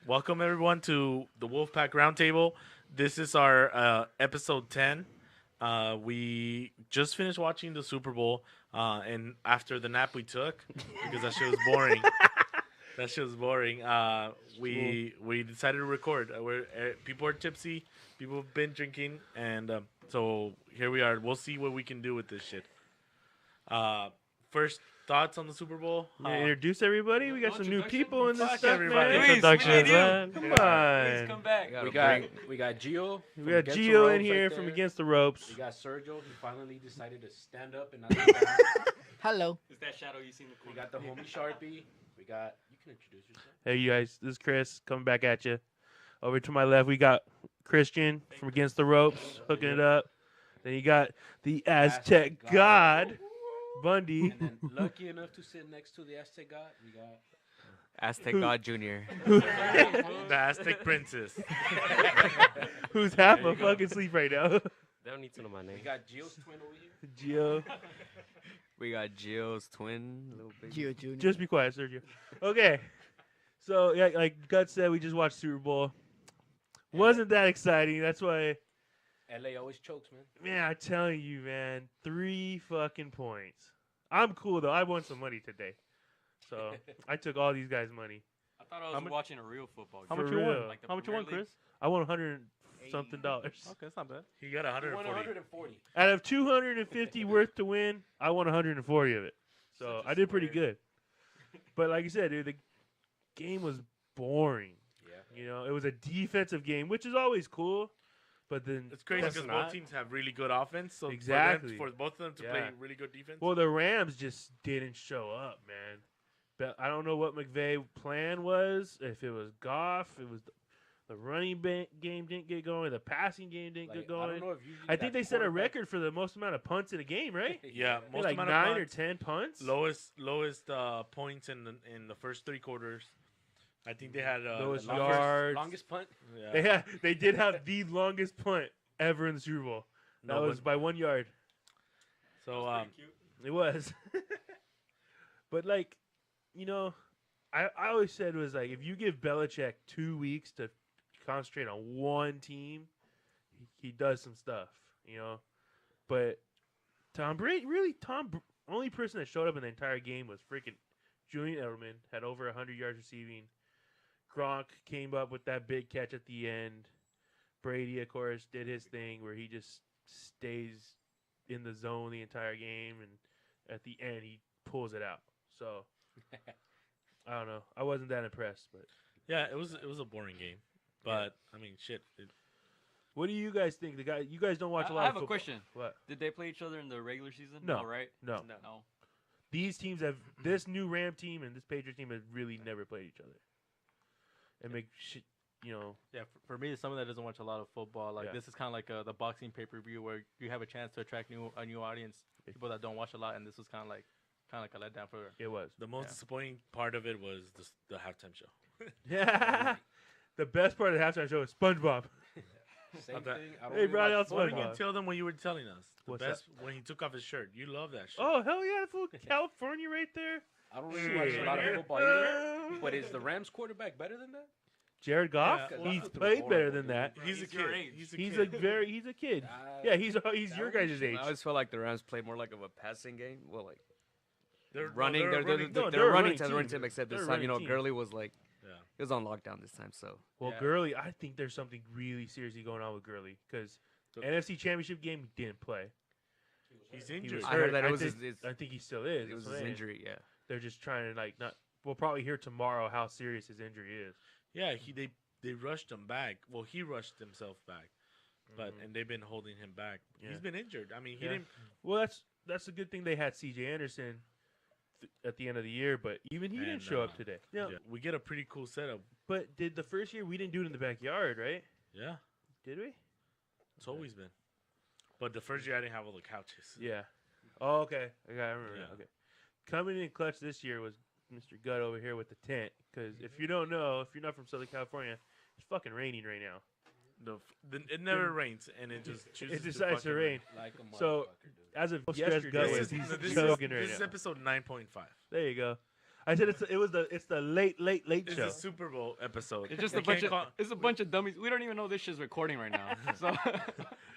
Welcome everyone to the Wolfpack Round Table. This is our episode 10. We just finished watching the Super Bowl, and after the nap we took, because that shit was boring. We decided to record. People are tipsy. People have been drinking, and so here we are. We'll see what we can do with this shit. First thoughts on the Super Bowl? Introduce everybody. We got some new people in this Fuck stuff, everybody. man. Please, Introductions, we need man. Come on. Please come back. We got Gio. We from got Against the Gio in Ropes here right from there. Against the Ropes. We got Sergio. He finally decided to stand up and not lay down. Hello. Is that shadow you seen in the We corner? got the homie Sharpie. You can introduce yourself. Hey, you guys. This is Chris coming back at you. Over to my left, we got Christian from Against the Ropes hooking it up. Then you got the Aztec God, Bundy. And then lucky enough to sit next to the Aztec God, we got Aztec Who- God Jr. The Aztec Princess. Who's half a fucking sleep right now. They don't need to know my name. we got Gio's twin over here. Gio. We got Gio's twin, little baby. Gio Jr. Just be quiet, Sergio. Okay. So, yeah, like Gut said, we just watched Super Bowl. Wasn't that exciting. That's why, LA always chokes, man. man, I'm telling you, man, 3 fucking points. I'm cool, though. I won some money today. So, I took all these guys' money. I thought I was watching a real football game. How much you won? Like the How much you won, Premier League. Chris? I won 100 something dollars. Okay, that's not bad. He got We 140. won 140. Out of 250 worth to win, I won 140 of it. So, Such a I did pretty square. good. But like you said, dude, the game was boring. Yeah. You know, it was a defensive game, which is always cool. But then It's crazy that's because not. both teams have really good offense. So Exactly. for both of them to Yeah. play really good defense. Well, the Rams just didn't show up, man. But I don't know what McVay's plan was. If it was Goff, it was the running game didn't get going, the passing game didn't get I don't going. know if usually I think that they set a quarterback- record for the most amount of punts in a game, right? yeah, They most like amount 9 of or punts, 10 punts. lowest points in the first 3 quarters. I think they had Lowest the yards. Longest punt. Yeah. They did have the longest punt ever in the Super Bowl. That No, was by 1 yard. so It was. But, like, you know, I always said was, like, if you give Belichick 2 weeks to concentrate on one team, he does some stuff, you know. But Tom Brady, only person that showed up in the entire game was freaking Julian Edelman, had over 100 yards receiving. Gronk came up with that big catch at the end. Brady, of course, did his thing where he just stays in the zone the entire game, and at the end he pulls it out. So I don't know. I wasn't that impressed, but yeah, it was a boring game. But I mean, shit. what do you guys think? You guys don't watch a lot I of have a football. question. What? Did they play each other in the regular season? No. right? No. No. These teams have this new Ram team and this Patriot team have really never played each other. And make shit, you know. Yeah, for me, as someone that doesn't watch a lot of football, like Yeah. this is kind of like the boxing pay-per-view where you have a chance to attract a new audience, people that don't watch a lot, and this was kind of like a letdown for. It was. The most Yeah. disappointing part of it was the halftime show. Yeah. The best part of the halftime show is SpongeBob. Same Okay. thing. I don't Hey, really Brian, watch I'll Why SpongeBob. didn't you tell them what you were telling us? The What's best when he took off his shirt. You love that shit. Oh hell yeah, full California right there. I don't really watch a lot of Shit. football either. But is the Rams quarterback better than that? Jared Goff, Yeah, well, he's that's played better horrible, than that. Bro, He's a he's kid. your age. He's a He's kid. he's a kid. Uh, Yeah, he's that your was guys' shit. age. I always felt like the Rams played more like of a passing game. Well, like They're running. They're, They're running. No, they're they're a running running team, team. except They're this a time, you know, running team. Gurley was like, Yeah. he was on lockdown this time. So Well, Yeah. Gurley, I think there's something really seriously going on with Gurley because The- NFC Championship game he didn't play. He's He injured. was I heard hurt. that it was think, his- I think he still is. it was That's his what I'm injury. Yeah. They're just trying to like not. We'll probably hear tomorrow how serious his injury is. Yeah, they rushed him back. Well, he rushed himself back, but Mhm. and they've been holding him back. Yeah. He's been injured. I mean, he Yeah. didn't. Well, that's a good thing they had C.J. Anderson at the end of the year, but even he didn't And, show up today. Yeah. Yeah, we get a pretty cool setup. But did the first year we didn't do it in the backyard, right? Yeah, Did we? it's always been. But the first year I didn't have all the couches. Yeah. Oh, okay. I remember. Yeah. Now. Okay. Coming in clutch this year was Mr. Gut over here with the tent. Because if you don't know, if you're not from Southern California, it's fucking raining right now. It never rains, and it just chooses. It decides to fucking rain. Like a So, motherfucker, dude. As of This yesterday, is, he's this is, joking right this is now. episode 9.5. There you go. I said it's the late It's show. a Super Bowl episode. It's just We a bunch can't of it's a bunch of dummies. We don't even know this shit's recording right now. So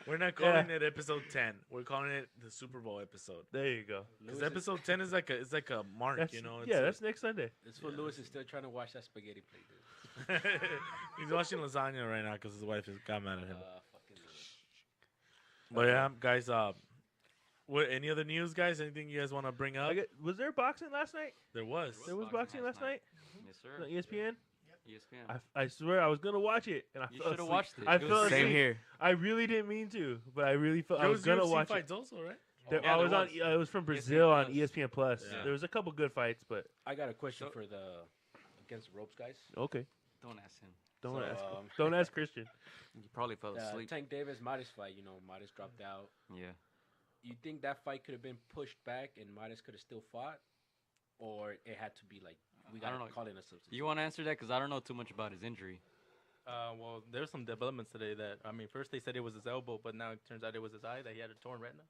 We're not calling it episode 10. We're calling it the Super Bowl episode. There you go. Because episode 10 is like a mark, That's, you know. It's yeah, like- that's next Sunday. This for Lewis is still trying to watch that spaghetti plate, dude. He's watching lasagna right now because his wife has got mad at him. Fucking But yeah, guys. What? Any other news, guys? Anything you guys want to bring up? Was there boxing last night? There was. There was boxing last night yes, sir. on ESPN. ESPN. I swear I was gonna watch it, and I You fell should have asleep. watched it. I It was fell sick. asleep. Same here. I really didn't mean to, but I really felt I There was gonna UFC watch it. fights also, right? There, Yeah, I there was on. was. It was from Brazil on Plus. ESPN Plus. Yeah. There was a couple good fights, but I got a question for the against the ropes guys. okay. Don't ask him. Don't So, ask. um, Don't ask Christian. You probably fell The asleep. Tank Davis Midas fight. You know, Midas dropped out. Yeah. You think that fight could have been pushed back and Midas could have still fought, or it had to be like we I don't got know. to call in a substitute? You want to answer that? Because I don't know too much about his injury. Well, there's some developments today that first they said it was his elbow, but now it turns out it was his eye that he had a torn retina.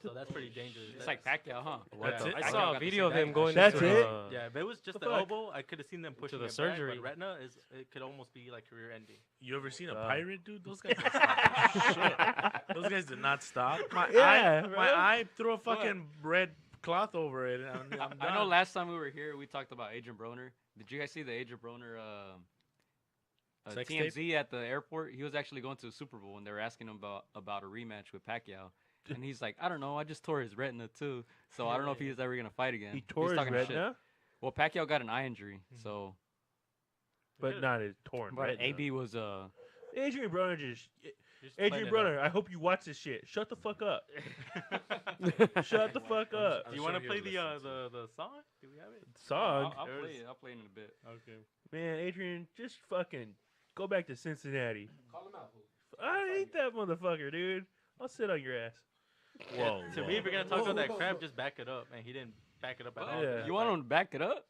So that's pretty dangerous. It's like Pacquiao, huh? That's it? I I saw got a the video of him going. That's into, it? Yeah, if it was just The the fuck? elbow, I could have seen them pushing the it surgery. Back, but retina it could almost be like career ending. You ever seen a Uh, pirate, dude? Those guys don't stop. Shit. Those guys did not stop. My Yeah, eye, bro. my eye threw a fucking red cloth over it. And I'm I know done. last time we were here, we talked about Adrian Broner. Did you guys see the Adrian Broner Sex TMZ at the airport? He was actually going to the Super Bowl, and they were asking him about a rematch with Pacquiao. And he's like, I don't know, I just tore his retina too, so I don't know if he's ever gonna fight again. He tore his talking shit. retina, Well, Pacquiao got an eye injury, so but not his torn but retina. AB was Adrian Broner just. Just playing Adrian it Broner, I hope you watch this shit. Shut the fuck up. Shut the fuck up. I'm Do you sure want to he'll play listen to it. the song? Do we have it? Song. I'll play it. I'll play it in a bit. Okay. Man, Adrian, just fucking go back to Cincinnati. Call him out. Fool. I ain't that motherfucker, dude. I'll sit on your ass. Whoa. To me, if you're gonna talk about that crap, just back it up, and he didn't back it up at all. Yeah. You want him to back it up?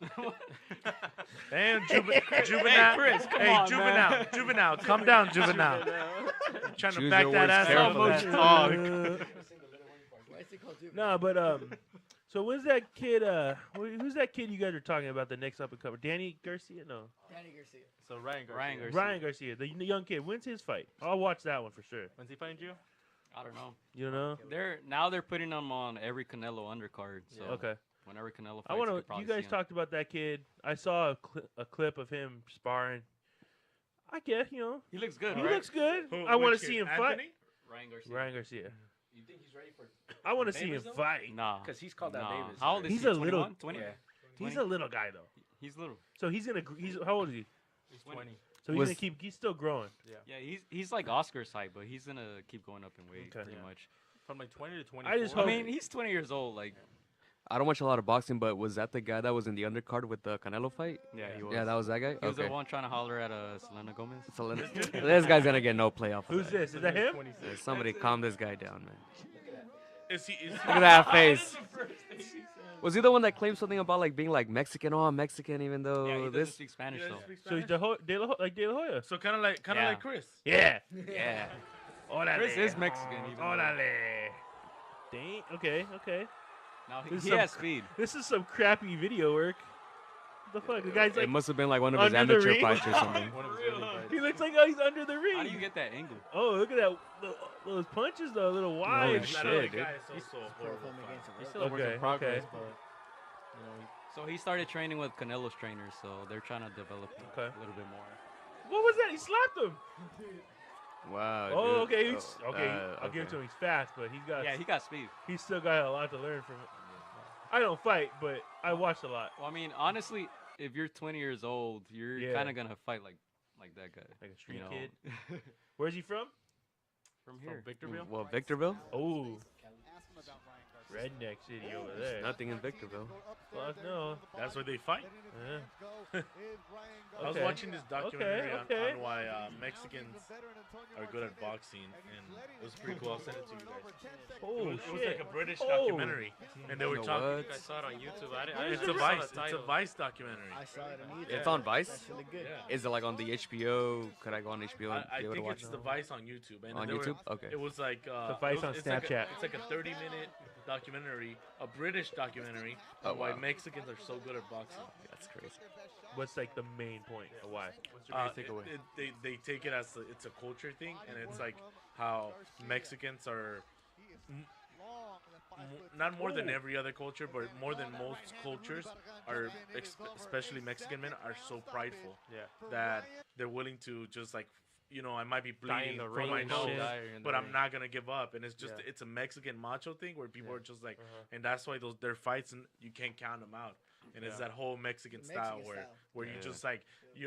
Damn, Juvenile. Chris, come hey, on, Juvenile. man. Juvenile, come down, Juvenile. You're trying to Choose back your that words ass carefully. up. Why is it called Juvenile? Nah, but so when's that kid? Who's that kid you guys are talking about? The next up and comer, Danny Garcia? No, Danny Garcia. So Ryan Garcia. Ryan Garcia. Ryan Garcia, the young kid. When's his fight? I'll watch that one for sure. When's he fighting you? I don't know. You know? They're putting him on every Canelo undercard. So Okay. whenever Canelo fights, I you want could to. probably You guys see him. talked about that kid. I saw a clip of him sparring. I guess He looks good, he right? looks good. Who- I want which to see kid? him fight. Anthony? Ryan Garcia. Ryan Garcia. You think he's ready for? I want to see him Davis, though? fight. Nah. Because he's called out Nah. Davis. How old is He's he? a little- 21? 20? Yeah. He's a little guy though, He's little. so he's gonna. He's how old is he? He's 20. So he's Was- gonna keep. He's still growing. Yeah, he's like Oscar's height, but he's gonna keep going up in weight Okay. pretty Yeah. much. From like 20 to 24. I just I hope- mean, he's 20 years old. Like, I don't watch a lot of boxing, but was that the guy that was in the undercard with the Canelo fight? yeah, he was. Yeah, that was that guy. He was Okay. the one trying to holler at Selena Gomez. So this guy's gonna get no playoff. Who's this? Is that him? Somebody calm this guy down, man. Is he? Look at that face. Was he the one that claimed something about like being like Mexican? Oh, I'm Mexican, even though Yeah, he doesn't this. speak Spanish though. So he's like De La Hoya. So kind of like Yeah. Chris. Yeah. Yeah, Órale. Chris is Mexican. Even though- Órale. Dang. Okay. Okay. Now This he is has some- speed. This is some crappy video work. What the fuck? The guy's It like. must have been like one of his under the amateur ring? fights or something. One of his early fights. He looks like he's under the ring. How do you get that angle? Oh, look at that. Those punches, though, a little wide. Holy That shit, other dude. guy is also horrible. Perform against the He's rope. still a work Okay, in progress, okay. but you know, So he started training with Canelo's trainers, so they're trying to develop him Okay. a little bit more. What was that? He slapped him. Wow. Oh, dude. okay. Okay. I'll give it okay. to him. He's fast, but he's got. Yeah, he got speed. He's still got a lot to learn from it. I don't fight, but I watch a lot. Well, I mean, honestly, if you're 20 years old, you're Yeah. kind of gonna fight like that guy. Like a street you know? kid. Where's he from? From from here. Victorville. Well, Victorville? Oh, redneck city over there. Nothing in Victorville. Fuck no. That's where they fight. Yeah. I was Okay. watching this documentary Okay. on why Mexicans are good at boxing, and it was pretty cool. I'll send it to you guys. Oh It was shit. like a British Oh. documentary, and they were You know talking. what? I saw it on YouTube. It's a Vice. It's a Vice documentary. I saw it on YouTube. It's on Vice? That's really good. Yeah. Is it like on the HBO? Could I go on HBO and I be able to think watch it's it? the Vice on YouTube. And On they were- YouTube? Okay. It was like The Vice on it's like Snapchat. it's like a 30-minute documentary, a British documentary, Oh, on why wow. Mexicans are so good at boxing. That's crazy. What's like the main point of why? What's your biggest takeaway? They take it as it's a culture thing, and it's like how Mexicans are not more than every other culture, but more than most cultures are, especially Mexican men, are so prideful Yeah. that they're willing to just like, I might be Die in bleeding the from ring my and nose, shit. but I'm not gonna give up. And it's just Yeah. it's a Mexican macho thing where people Yeah. are just like, Uh-huh. and that's why their fights and you can't count them out. And it's Yeah. that whole Mexican style Mexican where style. you Yeah. just like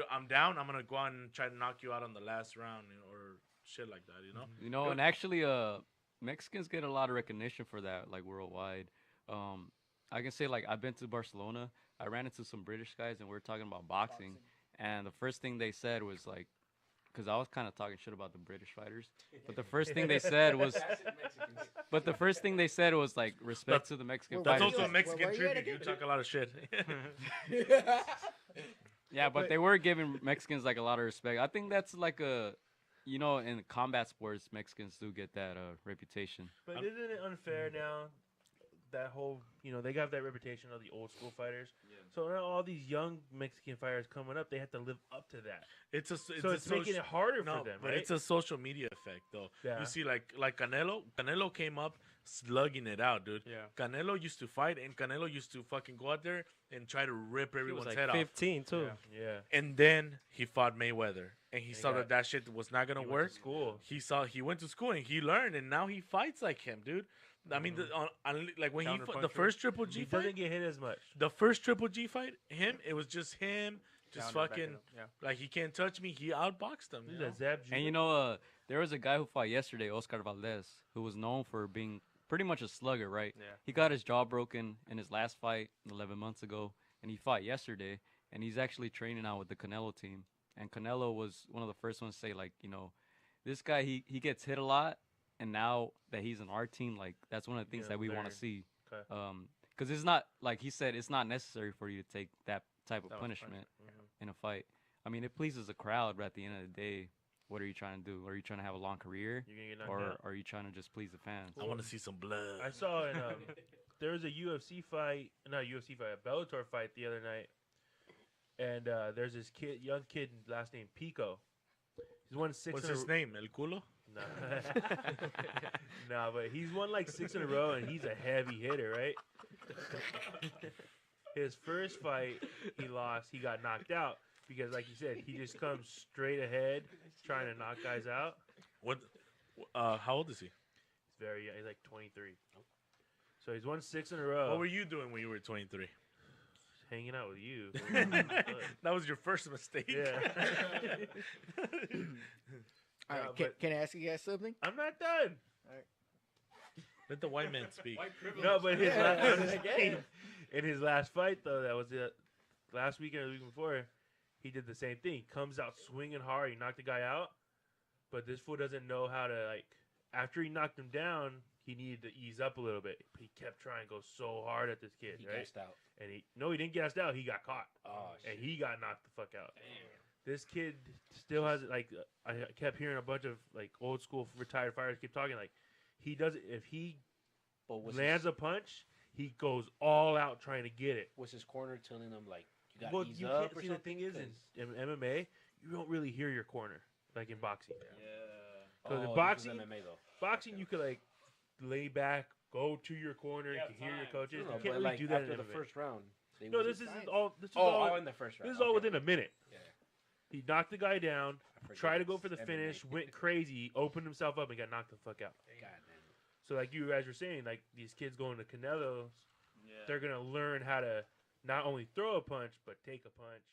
I'm down. I'm gonna go out and try to knock you out on the last round, or shit like that. You know, and actually, Mexicans get a lot of recognition for that, like worldwide. I can say like I've been to Barcelona. I ran into some British guys, and we were talking about boxing. And the first thing they said was like, because I was kind of talking shit about the British fighters, but the first thing they said was, like respect to the Mexican That's fighters. also a Where Mexican were you at tribute. You again? talk a lot of shit. Yeah, but they were giving Mexicans like a lot of respect. I think that's like in combat sports, Mexicans do get that reputation. But isn't it unfair now? That whole, they got that reputation of the old school fighters. Yeah. So now all these young Mexican fighters coming up, they have to live up to that. It's It's making it harder for them, but right? it's a social media effect, though. Yeah. You see, like Canelo. Canelo came up slugging it out, dude. Yeah. Canelo used to fight, and Canelo used to fucking go out there and try to rip He was everyone's like head off. 15 too. Yeah. And then he fought Mayweather, and he saw got- that shit was not gonna He went work. to school. He went to school and he learned, and now he fights like him, dude. I mean, like when the Counterpuncher. first Triple G He fight, doesn't get hit as much. the first Triple G fight, it was just him, just Counter, back it fucking up, yeah. like he can't touch me. He outboxed him. He's You know? a Zab And there was a guy who fought yesterday, Oscar Valdez, who was known for being pretty much a slugger, right? Yeah. He got his jaw broken in his last fight 11 months ago, and he fought yesterday, and he's actually training now with the Canelo team. And Canelo was one of the first ones to say, like, this guy, he gets hit a lot, and now that he's in our team, like, that's one of the things Yeah, that we want to learn. see. Okay. Because it's not, like he said, it's not necessary for you to take that type of That was punishment in a fight. I mean, it pleases the crowd, but at the end of the day, what are you trying to do? Are you trying to have a long career, You're gonna get knocked or out. are you trying to just please the fans? I want to see some blood. I saw there was a UFC fight, not a UFC fight, a Bellator fight the other night, and there's this young kid, last name Pico. He's won six. What's in a his name? El culo. No. Nah, but he's won like 6 in a row, and he's a heavy hitter, right? His first fight, he lost. He got knocked out because, like you said, he just comes straight ahead trying to knock guys out. What? How old is he? He's very young. He's like 23. So he's won 6 in a row. What were you doing when you were 23? Hanging out with you. That was your first mistake. Yeah. All right, No, can, but- can I ask you guys something? I'm not done. Let the white man speak. No, but his Yeah, last, I'm just again. saying, in his last fight, though, that was it. Last weekend or the week before, he did the same thing. Comes out swinging hard. He knocked the guy out. But this fool doesn't know how to, like, after he knocked him down, he needed to ease up a little bit. He kept trying to go so hard at this kid, He right? gassed out. And he didn't gassed out. He got caught. Oh, And shit. he got knocked the fuck out. This kid still has, like, I kept hearing a bunch of, like, old school retired fighters keep talking, like, he does it, if he But lands a punch, he goes all out trying to get it. was his corner telling him, like, you got Well, to ease you up can't or see the something? thing is in MMA, you don't really hear your corner like in boxing. Because in this was boxing, MMA, though. boxing you could like lay back, go to your corner, you can hear your coaches. No, You but, can't really like, do that after in the MMA. first round. They No, was- this is all. This is Oh, all. all in the first round. This is all Okay. within a minute. Yeah. He knocked the guy down, I forget tried to go it's for the MMA. finish, went crazy, opened himself up, and got knocked the fuck out. God damn. So like you guys were saying, like these kids going to Canelo's, they're gonna learn how to not only throw a punch but take a punch